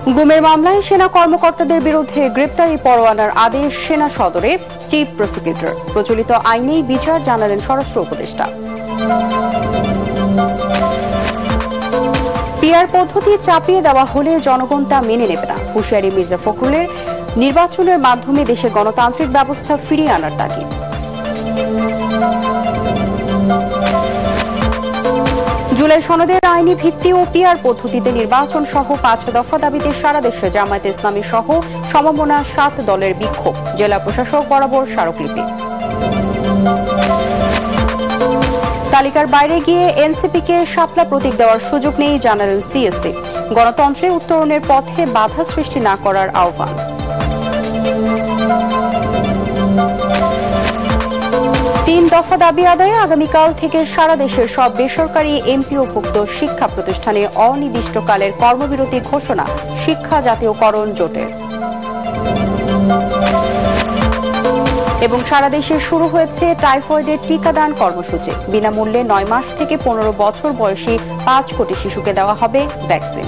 গুমের মামলায় সেনা কর্মকর্তাদের বিরুদ্ধে গ্রেপ্তারি পরোয়ানার আদেশ সেনা সদরে চিফ প্রসিকিউটর। প্রচলিত আইনেই বিচার জানালেন স্বরাষ্ট্র উপদেষ্টা। পিআর পদ্ধতি চাপিয়ে দেওয়া হলে জনগণ তা মেনে নেবে না, হুঁশিয়ারি মির্জা ফখরুলের। নির্বাচনের মাধ্যমে দেশে গণতান্ত্রিক ব্যবস্থা ফিরিয়ে আনার তাগিদ। জুলাই সনদের আইনি ভিত্তি ও পিআর পদ্ধতিতে নির্বাচন সহ ৫ দফা দাবিতে সারা দেশে জামায়াতে ইসলামী সহ সমমনা ৭ দলের বিক্ষোভ। জেলা প্রশাসক বরাবর স্মারকলিপি। তালিকার বাইরে গিয়ে এনসিপিকে শাপলা প্রতীক দেওয়ার সুযোগ নেই জানালেন সিএসসি। গণতন্ত্রে উত্তরণের পথে বাধা সৃষ্টি না করার আহ্বান। ৩ দফা দাবি আদায়ে আগামীকাল থেকে সারা দেশের সব বেসরকারি এমপিওভুক্ত শিক্ষা প্রতিষ্ঠানে অনির্দিষ্টকালের কর্মবিরতি ঘোষণা শিক্ষা জাতীয়করণ জোটের। এবং সারা দেশে শুরু হয়েছে টাইফয়েডের টিকাদান কর্মসূচি। বিনামূল্যে ৯ মাস থেকে ১৫ বছর বয়সী ৫ কোটি শিশুকে দেওয়া হবে ভ্যাকসিন।